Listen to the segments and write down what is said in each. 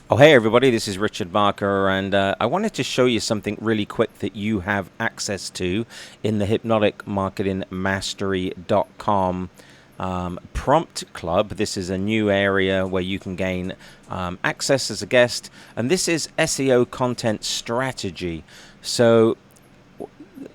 Oh, hey everybody, this is Richard Barker, and I wanted to show you something really quick that you have access to in the hypnoticmarketingmastery.com prompt club. This is a new area where you can gain access as a guest, and this is SEO content strategy. So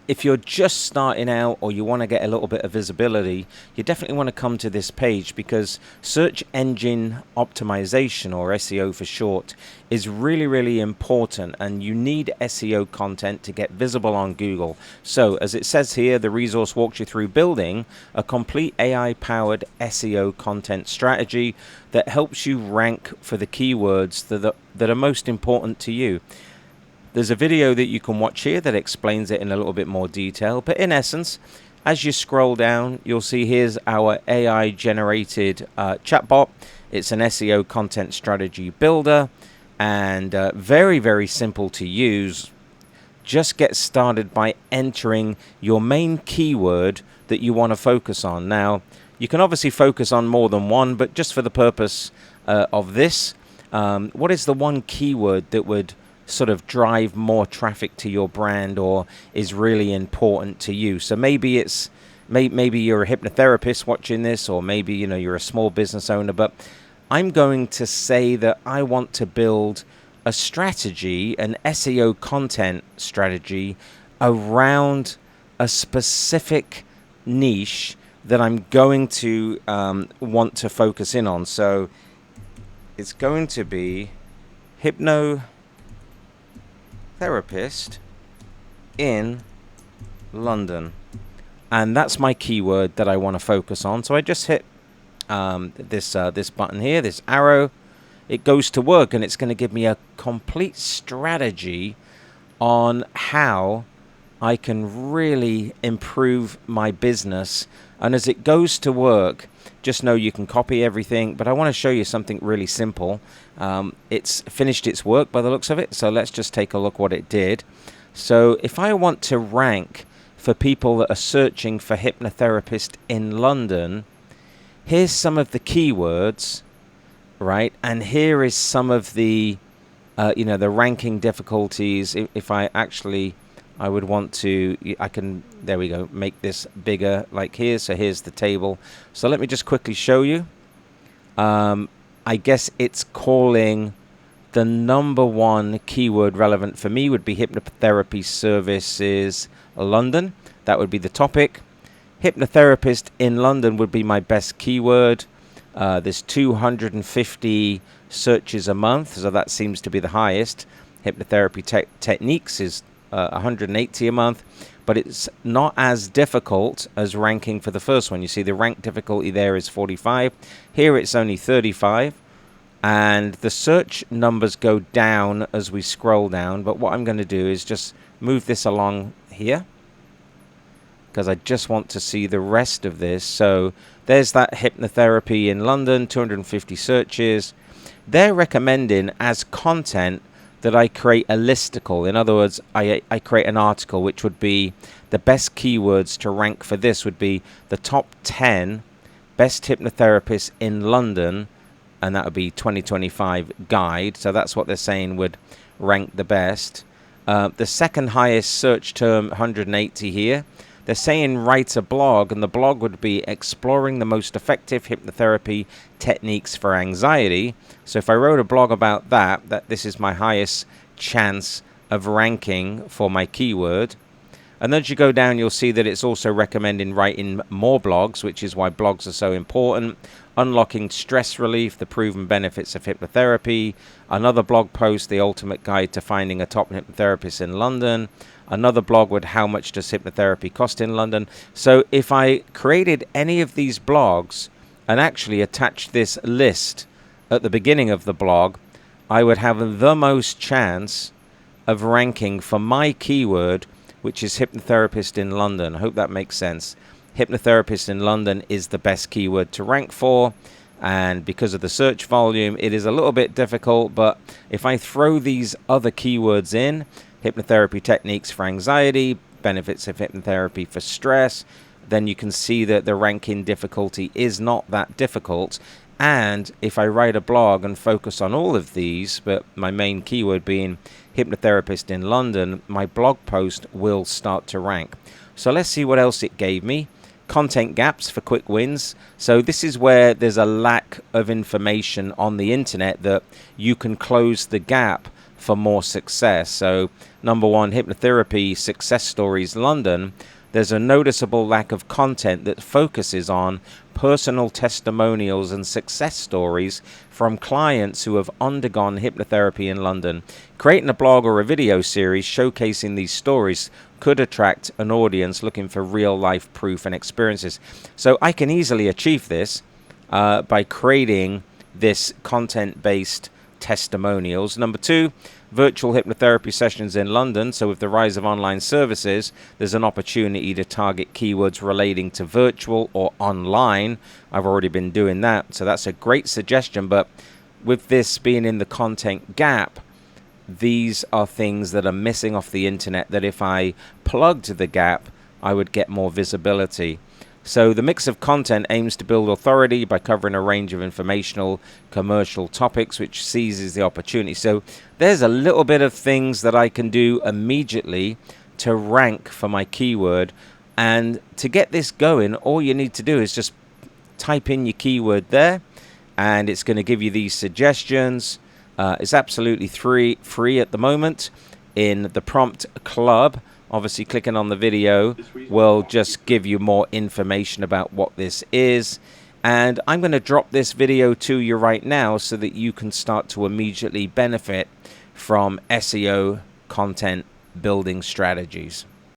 if you're just starting out or you want to get a little bit of visibility, you definitely want to come to this page, because search engine optimization, or SEO for short, is really important, and you need SEO content to get visible on Google. So as it says here, the resource walks you through building a complete AI-powered SEO content strategy that helps you rank for the keywords that are most important to you. There's a video that you can watch here that explains it in a little bit more detail, but in essence, as you scroll down, you'll see here's our AI generated chatbot. It's an SEO content strategy builder, and very simple to use. Just get started by entering your main keyword that you want to focus on. Now, you can obviously focus on more than one, but just for the purpose of this, what is the one keyword that would sort of drive more traffic to your brand or is really important to you? So maybe it's maybe you're a hypnotherapist watching this, or maybe you're a small business owner, but I'm going to say that I want to build a strategy, an SEO content strategy around a specific niche that I'm going to want to focus in on. So it's going to be hypnotherapist in London, and that's my keyword that I want to focus on. So I just hit this button here, this arrow. It goes to work, and it's going to give me a complete strategy on how I can really improve my business. And as it goes to work, just know you can copy everything, but I want to show you something really simple. It's finished its work by the looks of it, so let's just take a look what it did. So if I want to rank for people that are searching for hypnotherapist in London, here's some of the keywords, right? And here is some of the the ranking difficulties. If I actually, I would want to, there we go, make this bigger like here. So here's the table. So let me just quickly show you. I guess it's calling the number one keyword relevant for me would be hypnotherapy services London. That would be the topic. Hypnotherapist in London would be my best keyword. There's 250 searches a month, so that seems to be the highest. Hypnotherapy techniques is 180 a month, but it's not as difficult as ranking for the first one. You see the rank difficulty there is 45. Here it's only 35, and the search numbers go down as we scroll down. But what I'm going to do is just move this along here, because I just want to see the rest of this. So there's that hypnotherapy in London, 250 searches. They're recommending as content that I create a listicle. In other words, I create an article, which would be the best keywords to rank for this would be the top 10 best hypnotherapists in London, and that would be 2025 guide. So that's what they're saying would rank the best. The second highest search term, 180 here. They're saying write a blog, and the blog would be exploring the most effective hypnotherapy techniques for anxiety. So if I wrote a blog about that this is my highest chance of ranking for my keyword. And then as you go down, you'll see that it's also recommending writing more blogs, which is why blogs are so important. Unlocking stress relief, the proven benefits of hypnotherapy. Another blog post, the ultimate guide to finding a top hypnotherapist in London. Another blog with how much does hypnotherapy cost in London. So if I created any of these blogs and actually attached this list at the beginning of the blog, I would have the most chance of ranking for my keyword, which is hypnotherapist in London. I hope that makes sense. Hypnotherapist in London is the best keyword to rank for, and because of the search volume, it is a little bit difficult. But if I throw these other keywords in, hypnotherapy techniques for anxiety, benefits of hypnotherapy for stress, then you can see that the ranking difficulty is not that difficult. And if I write a blog and focus on all of these, but my main keyword being hypnotherapist in London, my blog post will start to rank. So let's see what else it gave me. Content gaps for quick wins. So this is where there's a lack of information on the internet that you can close the gap for more success. So number one, hypnotherapy success stories London. There's a noticeable lack of content that focuses on personal testimonials and success stories from clients who have undergone hypnotherapy in London. Creating a blog or a video series showcasing these stories could attract an audience looking for real-life proof and experiences. So I can easily achieve this by creating this content-based testimonials. Number two, virtual hypnotherapy sessions in London. So with the rise of online services, there's an opportunity to target keywords relating to virtual or online. I've already been doing that, so that's a great suggestion. But with this being in the content gap, these are things that are missing off the internet that if I plugged the gap, I would get more visibility. So the mix of content aims to build authority by covering a range of informational, commercial topics, which seizes the opportunity. So there's a little bit of things that I can do immediately to rank for my keyword. And to get this going, all you need to do is just type in your keyword there, and it's going to give you these suggestions. It's absolutely free at the moment in the prompt club. Obviously, clicking on the video will just give you more information about what this is. And I'm going to drop this video to you right now so that you can start to immediately benefit from SEO content building strategies.